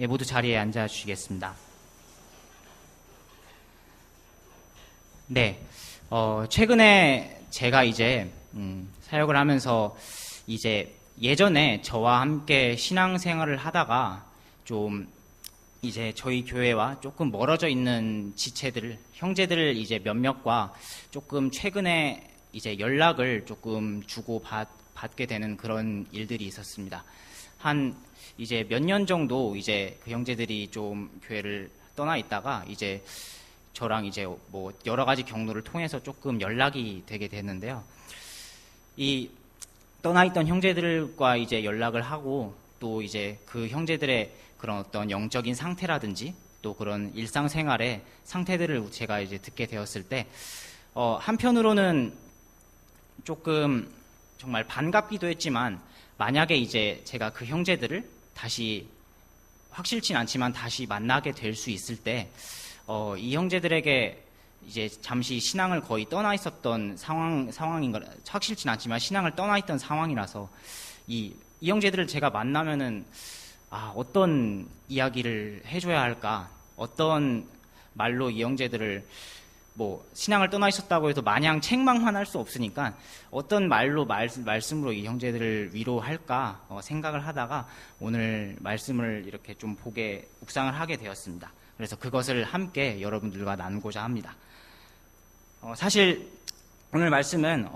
예, 모두 자리에 앉아 주시겠습니다. 네, 최근에 제가 이제 사역을 하면서 이제 예전에 저와 함께 신앙생활을 하다가 좀 이제 저희 교회와 조금 멀어져 있는 지체들, 형제들 이제 몇몇과 조금 최근에 이제 연락을 조금 주고 받게 되는 그런 일들이 있었습니다. 한 이제 몇 년 정도 이제 그 형제들이 좀 교회를 떠나 있다가 이제 저랑 이제 뭐 여러 가지 경로를 통해서 조금 연락이 되게 됐는데요. 이 떠나 있던 형제들과 이제 연락을 하고 또 이제 그 형제들의 그런 어떤 영적인 상태라든지 또 그런 일상생활의 상태들을 제가 이제 듣게 되었을 때 한편으로는 조금 정말 반갑기도 했지만 만약에 이제 제가 그 형제들을 다시 확실치 않지만 다시 만나게 될 수 있을 때 이 형제들에게 이제 잠시 신앙을 거의 떠나 있었던 상황인 거 확실치는 않지만 신앙을 떠나 있던 상황이라서 이 형제들을 제가 만나면은 어떤 이야기를 해줘야 할까, 어떤 말로 이 형제들을 뭐 신앙을 떠나 있었다고 해도 마냥 책망만 할 수 없으니까 어떤 말로 말씀으로 이 형제들을 위로할까 생각을 하다가 오늘 말씀을 이렇게 좀 묵상을 하게 되었습니다. 그래서 그것을 함께 여러분들과 나누고자 합니다. 사실 오늘 말씀은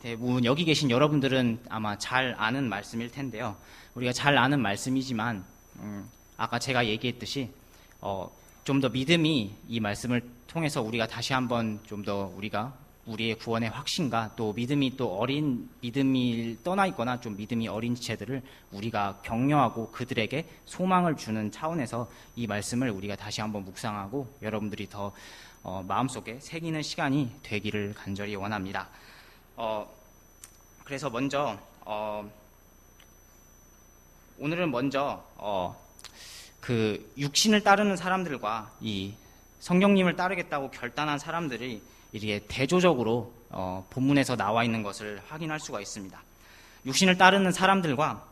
대부분 여기 계신 여러분들은 아마 잘 아는 말씀일 텐데요. 우리가 잘 아는 말씀이지만 아까 제가 얘기했듯이 좀 더 믿음이 이 말씀을 통해서 우리가 다시 한번 좀 더 우리의 구원의 확신과 또 믿음이 떠나 있거나 좀 믿음이 어린 지체들을 우리가 격려하고 그들에게 소망을 주는 차원에서 이 말씀을 우리가 다시 한번 묵상하고 여러분들이 더 마음속에 새기는 시간이 되기를 간절히 원합니다. 그래서 오늘은 먼저 그 육신을 따르는 사람들과 이 성령님을 따르겠다고 결단한 사람들이 이렇게 대조적으로 본문에서 나와 있는 것을 확인할 수가 있습니다. 육신을 따르는 사람들과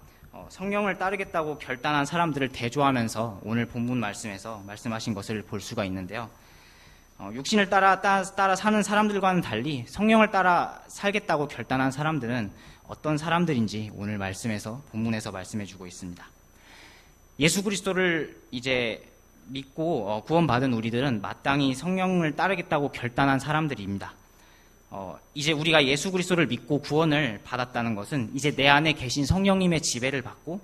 성령을 따르겠다고 결단한 사람들을 대조하면서 오늘 본문 말씀에서 말씀하신 것을 볼 수가 있는데요. 육신을 따라 사는 사람들과는 달리 성령을 따라 살겠다고 결단한 사람들은 어떤 사람들인지 오늘 본문에서 말씀해주고 있습니다. 예수 그리스도를 이제 믿고 구원받은 우리들은 마땅히 성령을 따르겠다고 결단한 사람들입니다. 이제 우리가 예수 그리스도를 믿고 구원을 받았다는 것은 이제 내 안에 계신 성령님의 지배를 받고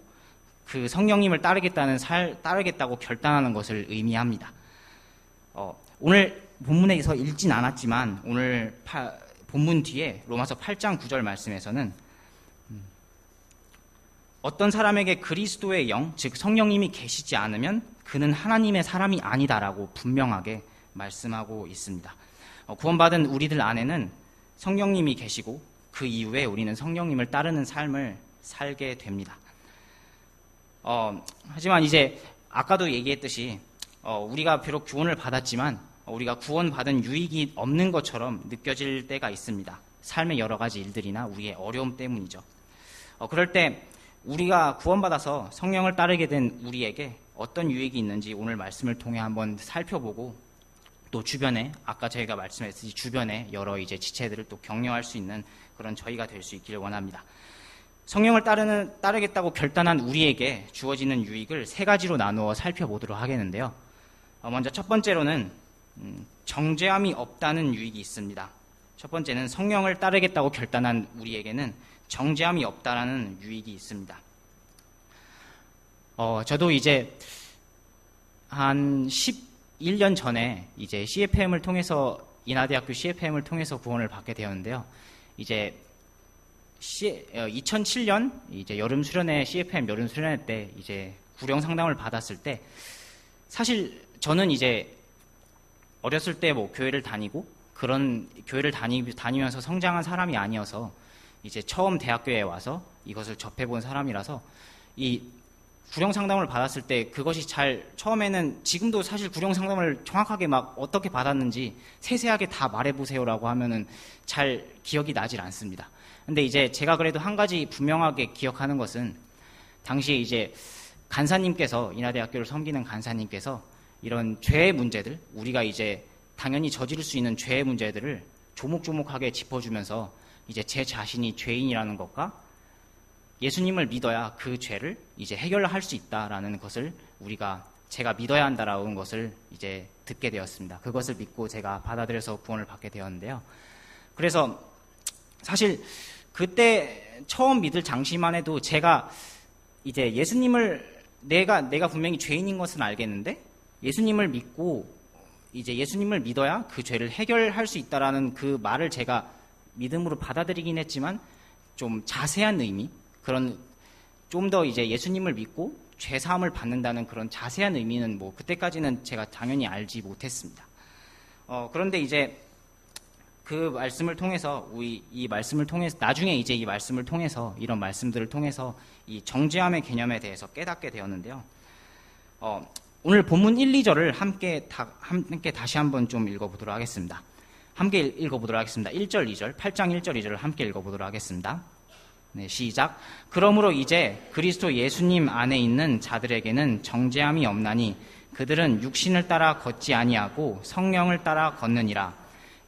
그 성령님을 따르겠다고 결단하는 것을 의미합니다. 오늘 본문에서 읽진 않았지만 오늘 본문 뒤에 로마서 8장 9절 말씀에서는 어떤 사람에게 그리스도의 영, 즉 성령님이 계시지 않으면 그는 하나님의 사람이 아니다라고 분명하게 말씀하고 있습니다. 구원받은 우리들 안에는 성령님이 계시고 그 이후에 우리는 성령님을 따르는 삶을 살게 됩니다. 하지만 이제 아까도 얘기했듯이 우리가 비록 구원을 받았지만 우리가 구원받은 유익이 없는 것처럼 느껴질 때가 있습니다. 삶의 여러 가지 일들이나 우리의 어려움 때문이죠. 그럴 때 우리가 구원받아서 성령을 따르게 된 우리에게 어떤 유익이 있는지 오늘 말씀을 통해 한번 살펴보고 또 주변에 아까 저희가 말씀했듯이 주변에 여러 이제 지체들을 또 격려할 수 있는 그런 저희가 될 수 있기를 원합니다. 성령을 따르겠다고 결단한 우리에게 주어지는 유익을 세 가지로 나누어 살펴보도록 하겠는데요. 먼저 첫 번째로는 정죄함이 없다는 유익이 있습니다. 첫 번째는 성령을 따르겠다고 결단한 우리에게는 정죄함이 없다라는 유익이 있습니다. 저도 이제 한 11년 전에 이제 CFM을 통해서 인하대학교 CFM을 통해서 구원을 받게 되었는데요. 이제 2007년 이제 여름 수련회 CFM 여름 수련회 때 이제 구령 상담을 받았을 때 사실 저는 이제 어렸을 때 뭐 교회를 다니고 그런 교회를 다니면서 성장한 사람이 아니어서 이제 처음 대학교에 와서 이것을 접해본 사람이라서 이 구령 상담을 받았을 때 그것이 처음에는 지금도 사실 구령 상담을 정확하게 막 어떻게 받았는지 세세하게 다 말해보세요라고 하면은 잘 기억이 나질 않습니다. 근데 이제 제가 그래도 한 가지 분명하게 기억하는 것은 당시에 이제 간사님께서, 인하대학교를 섬기는 간사님께서 이런 죄의 문제들, 우리가 이제 당연히 저지를 수 있는 죄의 문제들을 조목조목하게 짚어주면서 이제 제 자신이 죄인이라는 것과 예수님을 믿어야 그 죄를 이제 해결할 수 있다라는 것을 제가 믿어야 한다라는 것을 이제 듣게 되었습니다. 그것을 믿고 제가 받아들여서 구원을 받게 되었는데요. 그래서 사실 그때 처음 믿을 당시만 해도 제가 이제 예수님을 내가 분명히 죄인인 것은 알겠는데 예수님을 믿고 이제 예수님을 믿어야 그 죄를 해결할 수 있다라는 그 말을 제가 믿음으로 받아들이긴 했지만 좀 자세한 의미, 그런 좀 더 이제 예수님을 믿고 죄 사함을 받는다는 그런 자세한 의미는 뭐 그때까지는 제가 당연히 알지 못했습니다. 그런데 이제 그 말씀을 통해서 이 말씀을 통해서 나중에 이제 이 말씀을 통해서 이런 말씀들을 통해서 이 정죄함의 개념에 대해서 깨닫게 되었는데요. 오늘 본문 1, 2절을 함께 다시 한번 좀 읽어보도록 하겠습니다. 함께 읽어보도록 하겠습니다. 1절, 2절, 8장 1절, 2절을 함께 읽어보도록 하겠습니다. 네, 시작. 그러므로 이제 그리스도 예수님 안에 있는 자들에게는 정죄함이 없나니 그들은 육신을 따라 걷지 아니하고 성령을 따라 걷느니라.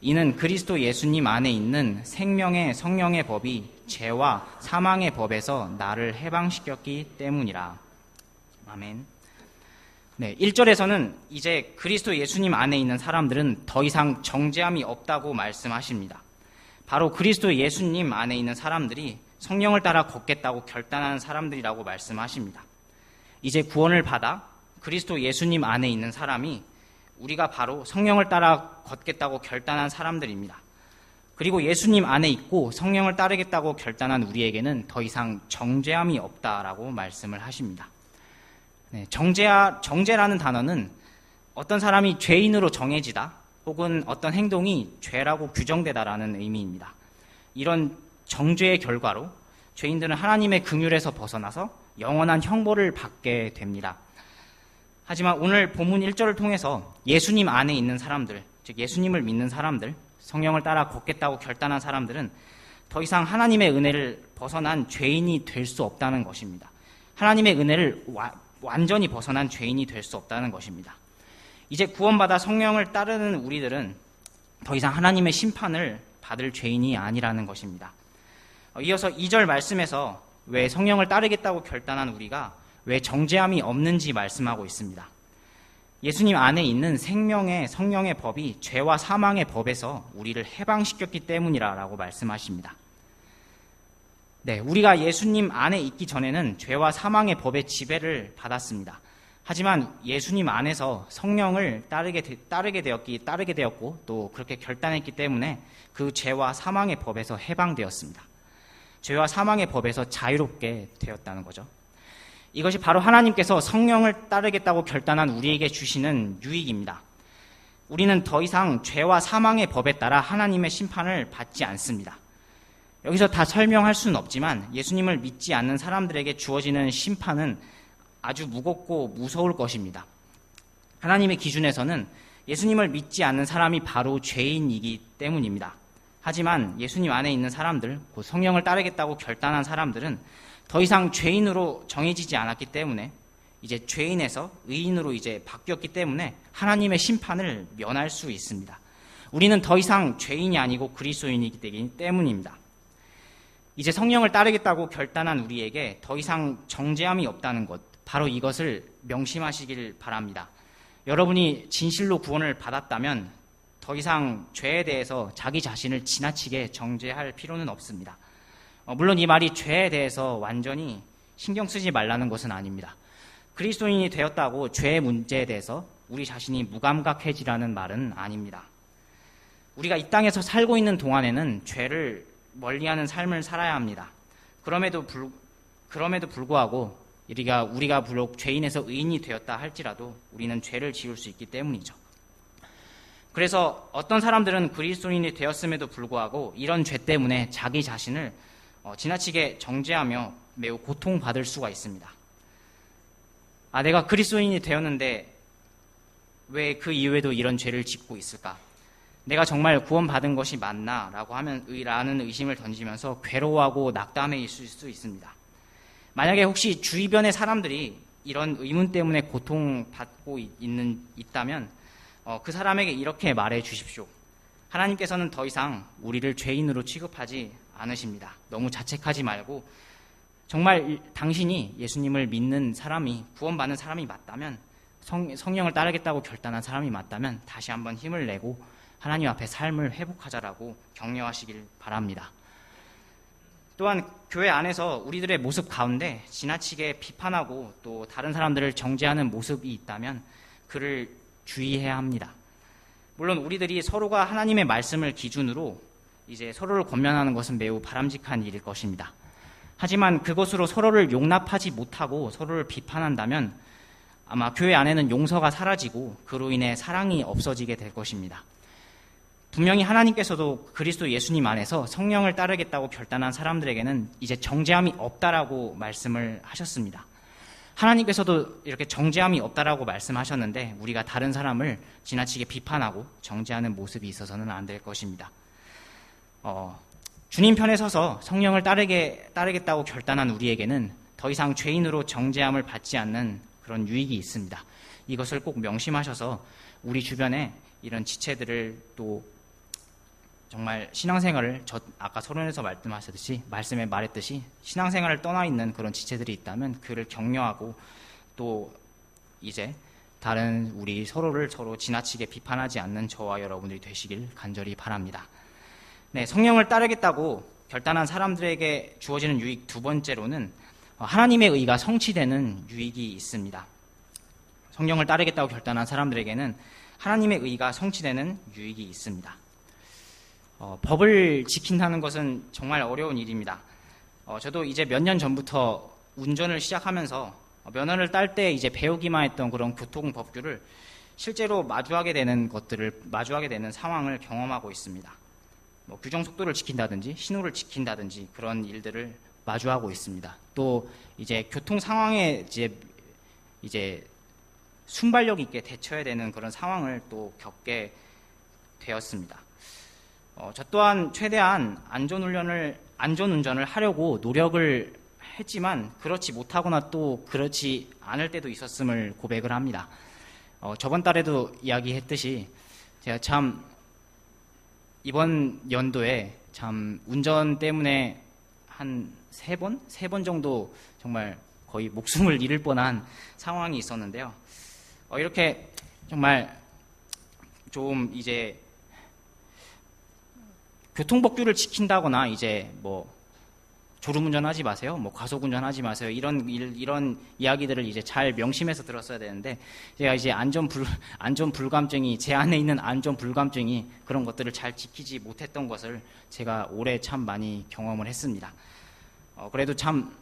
이는 그리스도 예수님 안에 있는 생명의 성령의 법이 죄와 사망의 법에서 나를 해방시켰기 때문이라. 아멘. 네, 1절에서는 이제 그리스도 예수님 안에 있는 사람들은 더 이상 정죄함이 없다고 말씀하십니다. 바로 그리스도 예수님 안에 있는 사람들이 성령을 따라 걷겠다고 결단하는 사람들이라고 말씀하십니다. 이제 구원을 받아 그리스도 예수님 안에 있는 사람이 우리가 바로 성령을 따라 걷겠다고 결단한 사람들입니다. 그리고 예수님 안에 있고 성령을 따르겠다고 결단한 우리에게는 더 이상 정죄함이 없다라고 말씀을 하십니다. 네, 정죄라는 단어는 어떤 사람이 죄인으로 정해지다 혹은 어떤 행동이 죄라고 규정되다라는 의미입니다. 이런 정죄의 결과로 죄인들은 하나님의 긍휼에서 벗어나서 영원한 형벌을 받게 됩니다. 하지만 오늘 본문 1절을 통해서 예수님 안에 있는 사람들, 즉 예수님을 믿는 사람들, 성령을 따라 걷겠다고 결단한 사람들은 더 이상 하나님의 은혜를 벗어난 죄인이 될 수 없다는 것입니다. 하나님의 은혜를 완전히 벗어난 죄인이 될 수 없다는 것입니다. 이제 구원받아 성령을 따르는 우리들은 더 이상 하나님의 심판을 받을 죄인이 아니라는 것입니다. 이어서 2절 말씀에서 왜 성령을 따르겠다고 결단한 우리가 왜 정죄함이 없는지 말씀하고 있습니다. 예수님 안에 있는 생명의 성령의 법이 죄와 사망의 법에서 우리를 해방시켰기 때문이라고 말씀하십니다. 네, 우리가 예수님 안에 있기 전에는 죄와 사망의 법의 지배를 받았습니다. 하지만 예수님 안에서 성령을 따르게 되었고 또 그렇게 결단했기 때문에 그 죄와 사망의 법에서 해방되었습니다. 죄와 사망의 법에서 자유롭게 되었다는 거죠. 이것이 바로 하나님께서 성령을 따르겠다고 결단한 우리에게 주시는 유익입니다. 우리는 더 이상 죄와 사망의 법에 따라 하나님의 심판을 받지 않습니다. 여기서 다 설명할 수는 없지만 예수님을 믿지 않는 사람들에게 주어지는 심판은 아주 무겁고 무서울 것입니다. 하나님의 기준에서는 예수님을 믿지 않는 사람이 바로 죄인이기 때문입니다. 하지만 예수님 안에 있는 사람들, 곧 성령을 따르겠다고 결단한 사람들은 더 이상 죄인으로 정해지지 않았기 때문에 이제 죄인에서 의인으로 이제 바뀌었기 때문에 하나님의 심판을 면할 수 있습니다. 우리는 더 이상 죄인이 아니고 그리스도인이기 때문입니다. 이제 성령을 따르겠다고 결단한 우리에게 더 이상 정죄함이 없다는 것, 바로 이것을 명심하시길 바랍니다. 여러분이 진실로 구원을 받았다면 더 이상 죄에 대해서 자기 자신을 지나치게 정죄할 필요는 없습니다. 물론 이 말이 죄에 대해서 완전히 신경 쓰지 말라는 것은 아닙니다. 그리스도인이 되었다고 죄의 문제에 대해서 우리 자신이 무감각해지라는 말은 아닙니다. 우리가 이 땅에서 살고 있는 동안에는 죄를 멀리하는 삶을 살아야 합니다. 그럼에도 불구하고 우리가 비록 죄인에서 의인이 되었다 할지라도 우리는 죄를 지을 수 있기 때문이죠. 그래서 어떤 사람들은 그리스도인이 되었음에도 불구하고 이런 죄 때문에 자기 자신을 지나치게 정죄하며 매우 고통받을 수가 있습니다. 내가 그리스도인이 되었는데 왜 그 이후에도 이런 죄를 짓고 있을까? 내가 정말 구원받은 것이 맞나? 라는 의심을 던지면서 괴로워하고 낙담해 있을 수 있습니다. 만약에 혹시 주변의 사람들이 이런 의문 때문에 고통받고 있다면 그 사람에게 이렇게 말해 주십시오. 하나님께서는 더 이상 우리를 죄인으로 취급하지 않으십니다. 너무 자책하지 말고 정말 당신이 예수님을 믿는 사람이, 구원받는 사람이 맞다면, 성령을 따르겠다고 결단한 사람이 맞다면 다시 한번 힘을 내고 하나님 앞에 삶을 회복하자라고 격려하시길 바랍니다. 또한 교회 안에서 우리들의 모습 가운데 지나치게 비판하고 또 다른 사람들을 정죄하는 모습이 있다면 그를 주의해야 합니다. 물론 우리들이 서로가 하나님의 말씀을 기준으로 이제 서로를 권면하는 것은 매우 바람직한 일일 것입니다. 하지만 그것으로 서로를 용납하지 못하고 서로를 비판한다면 아마 교회 안에는 용서가 사라지고 그로 인해 사랑이 없어지게 될 것입니다. 분명히 하나님께서도 그리스도 예수님 안에서 성령을 따르겠다고 결단한 사람들에게는 이제 정죄함이 없다라고 말씀을 하셨습니다. 하나님께서도 이렇게 정죄함이 없다라고 말씀하셨는데 우리가 다른 사람을 지나치게 비판하고 정죄하는 모습이 있어서는 안 될 것입니다. 주님 편에 서서 성령을 따르겠다고 결단한 우리에게는 더 이상 죄인으로 정죄함을 받지 않는 그런 유익이 있습니다. 이것을 꼭 명심하셔서 우리 주변에 이런 지체들을 또 정말 신앙생활을 아까 서론에서 말씀에 말했듯이 신앙생활을 떠나 있는 그런 지체들이 있다면 그를 격려하고 또 이제 다른 우리 서로를 서로 지나치게 비판하지 않는 저와 여러분들이 되시길 간절히 바랍니다. 네, 성령을 따르겠다고 결단한 사람들에게 주어지는 유익 두 번째로는 하나님의 의가 성취되는 유익이 있습니다. 성령을 따르겠다고 결단한 사람들에게는 하나님의 의가 성취되는 유익이 있습니다. 법을 지킨다는 것은 정말 어려운 일입니다. 저도 이제 몇 년 전부터 운전을 시작하면서 면허를 딸 때 이제 배우기만 했던 그런 교통 법규를 실제로 마주하게 되는 상황을 경험하고 있습니다. 규정 속도를 지킨다든지 신호를 지킨다든지 그런 일들을 마주하고 있습니다. 또 이제 교통 상황에 이제 순발력 있게 대처해야 되는 그런 상황을 또 겪게 되었습니다. 저 또한 최대한 안전운전을 하려고 노력을 했지만 그렇지 못하거나 또 그렇지 않을 때도 있었음을 고백을 합니다. 저번 달에도 이야기했듯이 제가 참 이번 연도에 참 운전 때문에 한 세 번 정도 정말 거의 목숨을 잃을 뻔한 상황이 있었는데요. 이렇게 정말 좀 이제 교통법규를 지킨다거나 이제 졸음운전하지 마세요, 과속운전하지 마세요 이런 이야기들을 이제 잘 명심해서 들었어야 되는데 제가 이제 안전불감증이 제 안에 있는 안전불감증이 그런 것들을 잘 지키지 못했던 것을 제가 올해 참 많이 경험을 했습니다. 그래도 참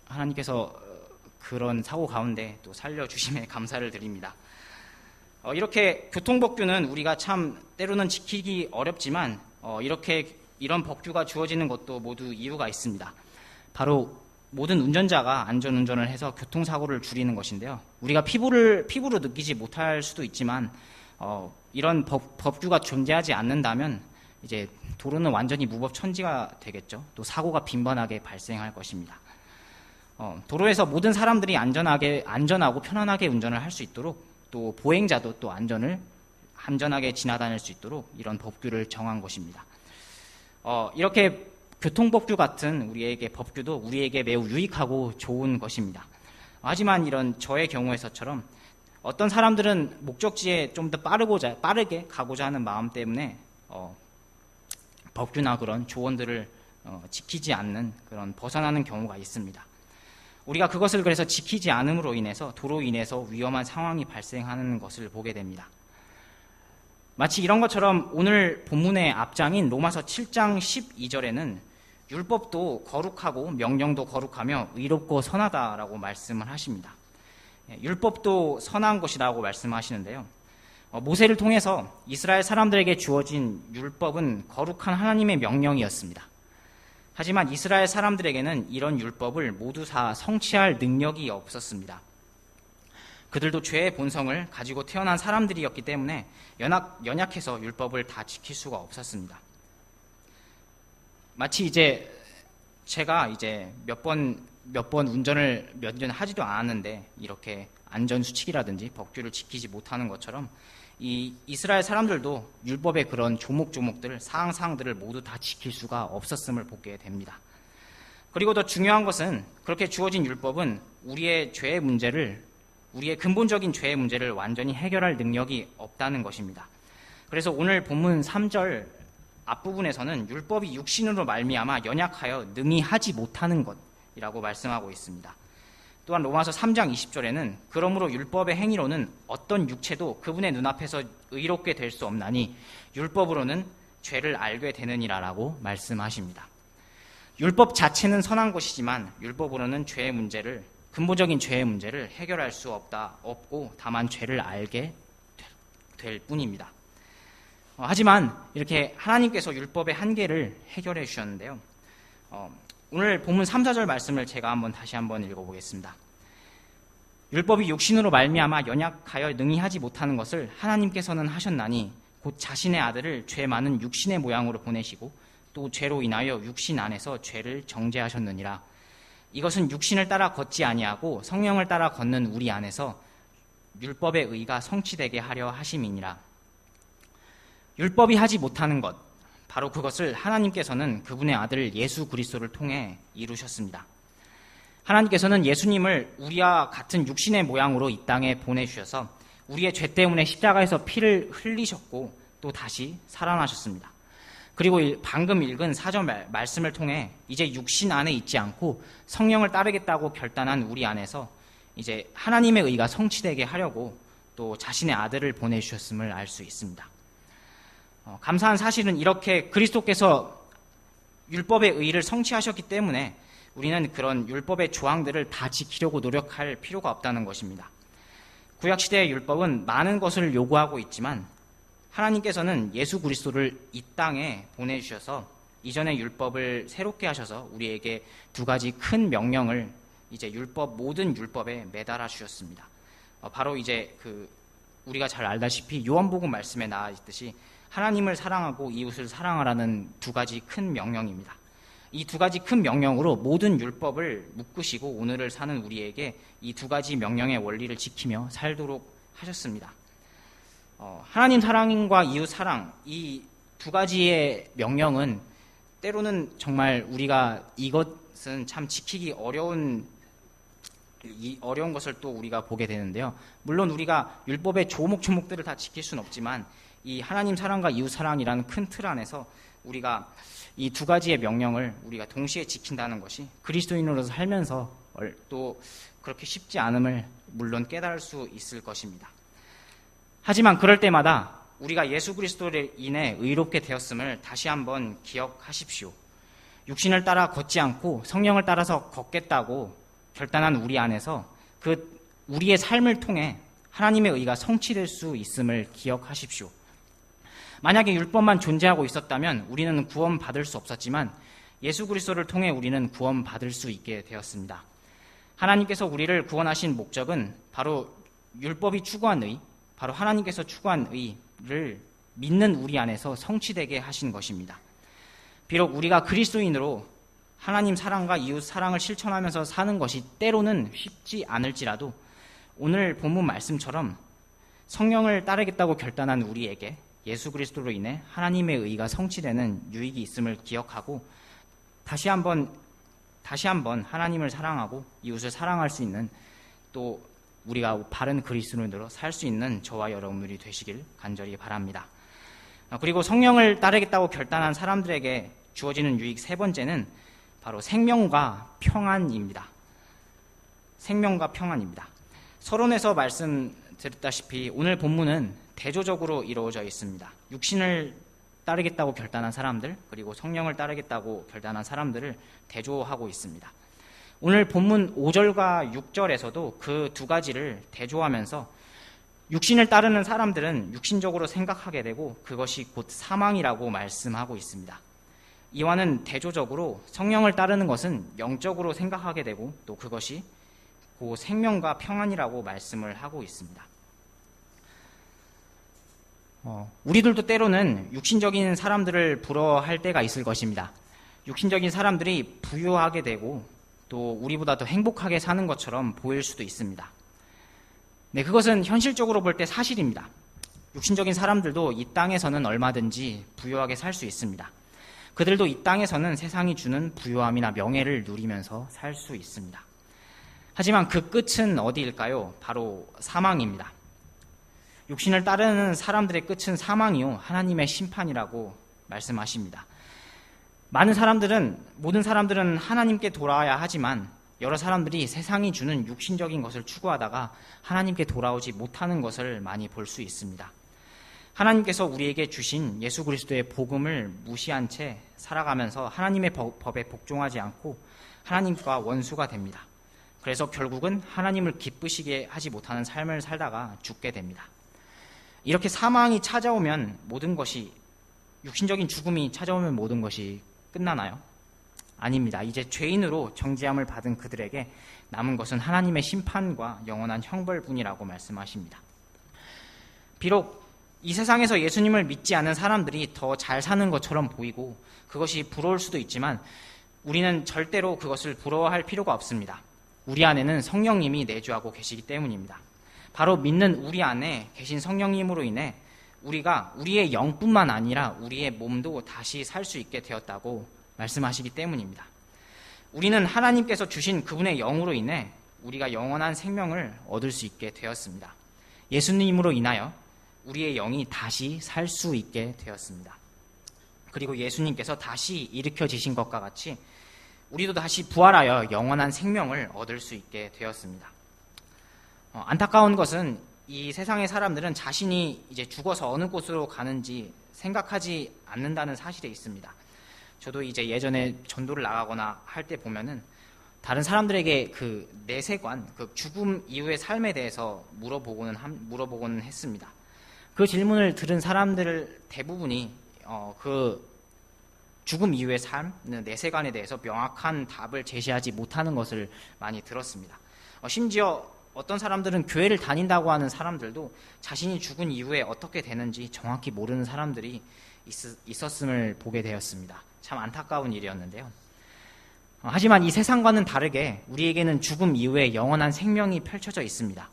하나님께서 그런 사고 가운데 또 살려주심에 감사를 드립니다. 이렇게 교통법규는 우리가 참 때로는 지키기 어렵지만 이런 법규가 주어지는 것도 모두 이유가 있습니다. 바로 모든 운전자가 안전운전을 해서 교통사고를 줄이는 것인데요. 우리가 피부로 느끼지 못할 수도 있지만 이런 법규가 존재하지 않는다면 이제 도로는 완전히 무법천지가 되겠죠. 또 사고가 빈번하게 발생할 것입니다. 도로에서 모든 사람들이 안전하고 편안하게 운전을 할 수 있도록 또 보행자도 또 안전하게 지나다닐 수 있도록 이런 법규를 정한 것입니다. 이렇게 교통법규 같은 우리에게 법규도 우리에게 매우 유익하고 좋은 것입니다. 하지만 이런 저의 경우에서처럼 어떤 사람들은 목적지에 좀 더 빠르게 가고자 하는 마음 때문에 법규나 그런 조언들을 지키지 않는 그런 벗어나는 경우가 있습니다. 우리가 그것을 그래서 지키지 않음으로 인해서 도로 인해서 위험한 상황이 발생하는 것을 보게 됩니다. 마치 이런 것처럼 오늘 본문의 앞장인 로마서 7장 12절에는 율법도 거룩하고 명령도 거룩하며 의롭고 선하다라고 말씀을 하십니다. 율법도 선한 것이라고 말씀하시는데요. 모세를 통해서 이스라엘 사람들에게 주어진 율법은 거룩한 하나님의 명령이었습니다. 하지만 이스라엘 사람들에게는 이런 율법을 모두 다 성취할 능력이 없었습니다. 그들도 죄의 본성을 가지고 태어난 사람들이었기 때문에 연약해서 율법을 다 지킬 수가 없었습니다. 마치 제가 몇 번 몇 번 운전을 몇 년 하지도 않았는데 이렇게 안전수칙이라든지 법규를 지키지 못하는 것처럼 이 이스라엘 사람들도 율법의 그런 조목조목들, 사항사항들을 모두 다 지킬 수가 없었음을 보게 됩니다. 그리고 더 중요한 것은 그렇게 주어진 율법은 우리의 근본적인 죄의 문제를 완전히 해결할 능력이 없다는 것입니다. 그래서 오늘 본문 3절 앞부분에서는 율법이 육신으로 말미암아 연약하여 능히 하지 못하는 것이라고 말씀하고 있습니다. 또한 로마서 3장 20절에는 그러므로 율법의 행위로는 어떤 육체도 그분의 눈앞에서 의롭게 될 수 없나니 율법으로는 죄를 알게 되느니라라고 말씀하십니다. 율법 자체는 선한 것이지만 율법으로는 근본적인 죄의 문제를 해결할 수 없고 다만 죄를 알게 될 뿐입니다. 하지만 이렇게 하나님께서 율법의 한계를 해결해 주셨는데요. 오늘 본문 3, 4절 말씀을 제가 다시 한번 읽어보겠습니다. 율법이 육신으로 말미암아 연약하여 능히 하지 못하는 것을 하나님께서는 하셨나니 곧 자신의 아들을 죄 많은 육신의 모양으로 보내시고 또 죄로 인하여 육신 안에서 죄를 정죄하셨느니라. 이것은 육신을 따라 걷지 아니하고 성령을 따라 걷는 우리 안에서 율법의 의가 성취되게 하려 하심이니라. 율법이 하지 못하는 것, 바로 그것을 하나님께서는 그분의 아들 예수 그리스도를 통해 이루셨습니다. 하나님께서는 예수님을 우리와 같은 육신의 모양으로 이 땅에 보내주셔서 우리의 죄 때문에 십자가에서 피를 흘리셨고 또 다시 살아나셨습니다. 그리고 방금 읽은 사전 말씀을 통해 이제 육신 안에 있지 않고 성령을 따르겠다고 결단한 우리 안에서 이제 하나님의 의가 성취되게 하려고 또 자신의 아들을 보내주셨음을 알 수 있습니다. 감사한 사실은 이렇게 그리스도께서 율법의 의를 성취하셨기 때문에 우리는 그런 율법의 조항들을 다 지키려고 노력할 필요가 없다는 것입니다. 구약시대의 율법은 많은 것을 요구하고 있지만 하나님께서는 예수 그리스도를 이 땅에 보내주셔서 이전의 율법을 새롭게 하셔서 우리에게 두 가지 큰 명령을 이제 모든 율법에 매달아 주셨습니다. 바로 이제 우리가 잘 알다시피 요한복음 말씀에 나와 있듯이 하나님을 사랑하고 이웃을 사랑하라는 두 가지 큰 명령입니다. 이 두 가지 큰 명령으로 모든 율법을 묶으시고 오늘을 사는 우리에게 이 두 가지 명령의 원리를 지키며 살도록 하셨습니다. 하나님 사랑과 이웃 사랑, 이 두 가지의 명령은 때로는 정말 우리가 이것은 참 지키기 어려운 것을 또 우리가 보게 되는데요. 물론 우리가 율법의 조목조목들을 다 지킬 수는 없지만 이 하나님 사랑과 이웃 사랑이라는 큰 틀 안에서 우리가 이 두 가지의 명령을 우리가 동시에 지킨다는 것이 그리스도인으로서 살면서 또 그렇게 쉽지 않음을 물론 깨달을 수 있을 것입니다. 하지만 그럴 때마다 우리가 예수 그리스도로 인해 의롭게 되었음을 다시 한번 기억하십시오. 육신을 따라 걷지 않고 성령을 따라서 걷겠다고 결단한 우리 안에서 우리의 삶을 통해 하나님의 의가 성취될 수 있음을 기억하십시오. 만약에 율법만 존재하고 있었다면 우리는 구원받을 수 없었지만 예수 그리스도를 통해 우리는 구원받을 수 있게 되었습니다. 하나님께서 우리를 구원하신 목적은 바로 율법이 추구한 의, 바로 하나님께서 추구한 의를 믿는 우리 안에서 성취되게 하신 것입니다. 비록 우리가 그리스도인으로 하나님 사랑과 이웃 사랑을 실천하면서 사는 것이 때로는 쉽지 않을지라도 오늘 본문 말씀처럼 성령을 따르겠다고 결단한 우리에게 예수 그리스도로 인해 하나님의 의가 성취되는 유익이 있음을 기억하고 다시 한번 하나님을 사랑하고 이웃을 사랑할 수 있는 또 우리가 바른 그리스도인으로 살 수 있는 저와 여러분들이 되시길 간절히 바랍니다. 그리고 성령을 따르겠다고 결단한 사람들에게 주어지는 유익 세 번째는 바로 생명과 평안입니다. 생명과 평안입니다. 서론에서 말씀드렸다시피 오늘 본문은 대조적으로 이루어져 있습니다. 육신을 따르겠다고 결단한 사람들 그리고 성령을 따르겠다고 결단한 사람들을 대조하고 있습니다. 오늘 본문 5절과 6절에서도 그 두 가지를 대조하면서 육신을 따르는 사람들은 육신적으로 생각하게 되고 그것이 곧 사망이라고 말씀하고 있습니다. 이와는 대조적으로 성령을 따르는 것은 영적으로 생각하게 되고 또 그것이 곧 생명과 평안이라고 말씀을 하고 있습니다. 우리들도 때로는 육신적인 사람들을 부러워할 때가 있을 것입니다. 육신적인 사람들이 부유하게 되고 또 우리보다 더 행복하게 사는 것처럼 보일 수도 있습니다. 네, 그것은 현실적으로 볼 때 사실입니다. 육신적인 사람들도 이 땅에서는 얼마든지 부유하게 살 수 있습니다. 그들도 이 땅에서는 세상이 주는 부유함이나 명예를 누리면서 살 수 있습니다. 하지만 그 끝은 어디일까요? 바로 사망입니다. 육신을 따르는 사람들의 끝은 사망이요, 하나님의 심판이라고 말씀하십니다. 모든 사람들은 하나님께 돌아와야 하지만 여러 사람들이 세상이 주는 육신적인 것을 추구하다가 하나님께 돌아오지 못하는 것을 많이 볼 수 있습니다. 하나님께서 우리에게 주신 예수 그리스도의 복음을 무시한 채 살아가면서 하나님의 법에 복종하지 않고 하나님과 원수가 됩니다. 그래서 결국은 하나님을 기쁘시게 하지 못하는 삶을 살다가 죽게 됩니다. 이렇게 사망이 찾아오면 육신적인 죽음이 찾아오면 모든 것이 끝나나요? 아닙니다. 이제 죄인으로 정죄함을 받은 그들에게 남은 것은 하나님의 심판과 영원한 형벌뿐이라고 말씀하십니다. 비록 이 세상에서 예수님을 믿지 않는 사람들이 더 잘 사는 것처럼 보이고 그것이 부러울 수도 있지만 우리는 절대로 그것을 부러워할 필요가 없습니다. 우리 안에는 성령님이 내주하고 계시기 때문입니다. 바로 믿는 우리 안에 계신 성령님으로 인해 우리가 우리의 영뿐만 아니라 우리의 몸도 다시 살 수 있게 되었다고 말씀하시기 때문입니다. 우리는 하나님께서 주신 그분의 영으로 인해 우리가 영원한 생명을 얻을 수 있게 되었습니다. 예수님으로 인하여 우리의 영이 다시 살 수 있게 되었습니다. 그리고 예수님께서 다시 일으켜지신 것과 같이 우리도 다시 부활하여 영원한 생명을 얻을 수 있게 되었습니다. 안타까운 것은 이 세상의 사람들은 자신이 이제 죽어서 어느 곳으로 가는지 생각하지 않는다는 사실에 있습니다. 저도 이제 예전에 전도를 나가거나 할 때 보면은 다른 사람들에게 그 내세관, 그 죽음 이후의 삶에 대해서 물어보고는 했습니다. 그 질문을 들은 사람들 대부분이 그 죽음 이후의 삶, 내세관에 대해서 명확한 답을 제시하지 못하는 것을 많이 들었습니다. 심지어 어떤 사람들은 교회를 다닌다고 하는 사람들도 자신이 죽은 이후에 어떻게 되는지 정확히 모르는 사람들이 있었음을 보게 되었습니다. 참 안타까운 일이었는데요. 하지만 이 세상과는 다르게 우리에게는 죽음 이후에 영원한 생명이 펼쳐져 있습니다.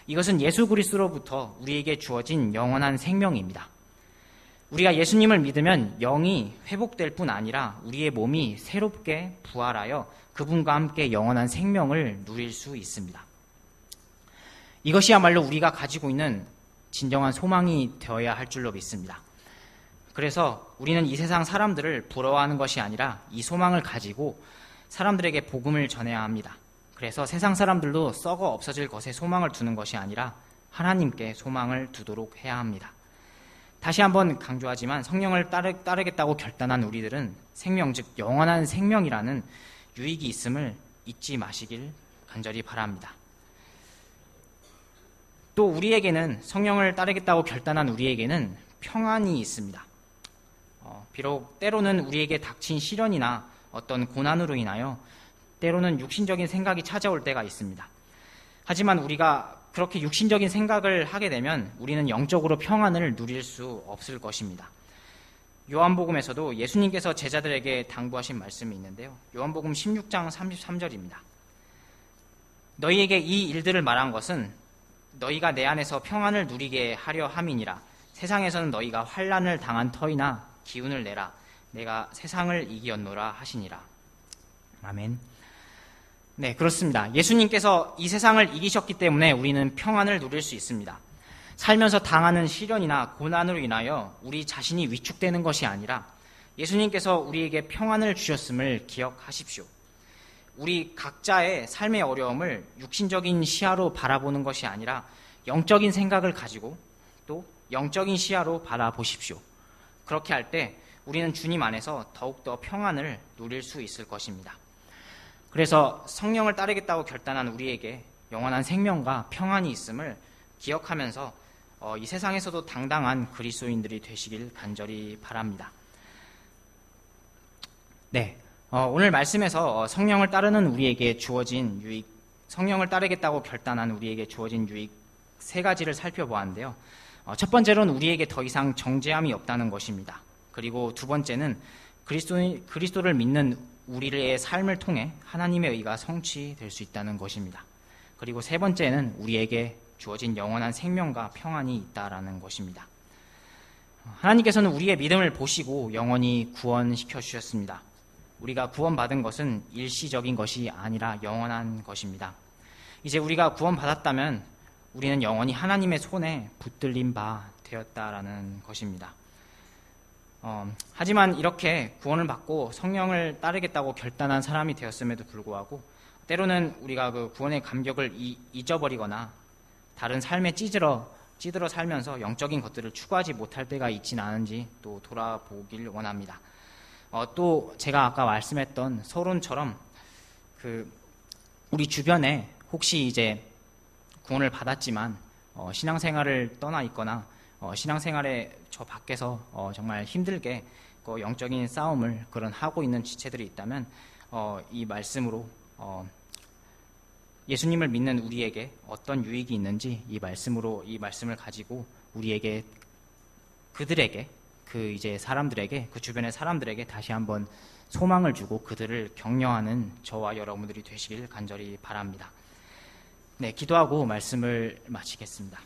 이것은 예수 그리스도로부터 우리에게 주어진 영원한 생명입니다. 우리가 예수님을 믿으면 영이 회복될 뿐 아니라 우리의 몸이 새롭게 부활하여 그분과 함께 영원한 생명을 누릴 수 있습니다. 이것이야말로 우리가 가지고 있는 진정한 소망이 되어야 할 줄로 믿습니다. 그래서 우리는 이 세상 사람들을 부러워하는 것이 아니라 이 소망을 가지고 사람들에게 복음을 전해야 합니다. 그래서 세상 사람들도 썩어 없어질 것에 소망을 두는 것이 아니라 하나님께 소망을 두도록 해야 합니다. 다시 한번 강조하지만 성령을 따르겠다고 결단한 우리들은 생명, 즉 영원한 생명이라는 유익이 있음을 잊지 마시길 간절히 바랍니다. 또 우리에게는 성령을 따르겠다고 결단한 우리에게는 평안이 있습니다. 비록 때로는 우리에게 닥친 시련이나 어떤 고난으로 인하여 때로는 육신적인 생각이 찾아올 때가 있습니다. 하지만 우리가 그렇게 육신적인 생각을 하게 되면 우리는 영적으로 평안을 누릴 수 없을 것입니다. 요한복음에서도 예수님께서 제자들에게 당부하신 말씀이 있는데요. 요한복음 16장 33절입니다. 너희에게 이 일들을 말한 것은 너희가 내 안에서 평안을 누리게 하려 함이니라. 세상에서는 너희가 환난을 당한 터이나 기운을 내라. 내가 세상을 이기었노라 하시니라. 아멘. 네, 그렇습니다. 예수님께서 이 세상을 이기셨기 때문에 우리는 평안을 누릴 수 있습니다. 살면서 당하는 시련이나 고난으로 인하여 우리 자신이 위축되는 것이 아니라 예수님께서 우리에게 평안을 주셨음을 기억하십시오. 우리 각자의 삶의 어려움을 육신적인 시야로 바라보는 것이 아니라 영적인 생각을 가지고 또 영적인 시야로 바라보십시오. 그렇게 할 때 우리는 주님 안에서 더욱더 평안을 누릴 수 있을 것입니다. 그래서 성령을 따르겠다고 결단한 우리에게 영원한 생명과 평안이 있음을 기억하면서 이 세상에서도 당당한 그리스도인들이 되시길 간절히 바랍니다. 네, 오늘 말씀에서 성령을 따르는 우리에게 주어진 유익, 성령을 따르겠다고 결단한 우리에게 주어진 유익 세 가지를 살펴보았는데요. 첫 번째로는 우리에게 더 이상 정죄함이 없다는 것입니다. 그리고 두 번째는 그리스도를 믿는 우리의 삶을 통해 하나님의 의가 성취될 수 있다는 것입니다. 그리고 세 번째는 우리에게 주어진 영원한 생명과 평안이 있다라는 것입니다. 하나님께서는 우리의 믿음을 보시고 영원히 구원시켜 주셨습니다. 우리가 구원받은 것은 일시적인 것이 아니라 영원한 것입니다. 이제 우리가 구원받았다면 우리는 영원히 하나님의 손에 붙들린 바 되었다라는 것입니다. 하지만 이렇게 구원을 받고 성령을 따르겠다고 결단한 사람이 되었음에도 불구하고 때로는 우리가 그 구원의 감격을 잊어버리거나 다른 삶에 찌들어 살면서 영적인 것들을 추구하지 못할 때가 있지는 않은지 또 돌아보길 원합니다. 또 제가 아까 말씀했던 서론처럼 우리 주변에 혹시 이제 구원을 받았지만 신앙생활을 떠나 있거나 신앙생활에 저 밖에서 정말 힘들게 영적인 싸움을 하고 있는 지체들이 있다면 이 말씀으로 예수님을 믿는 우리에게 어떤 유익이 있는지 이 말씀을 가지고 우리에게 그들에게 이제 사람들에게 그 주변의 사람들에게 다시 한번 소망을 주고 그들을 격려하는 저와 여러분들이 되시길 간절히 바랍니다. 네, 기도하고 말씀을 마치겠습니다.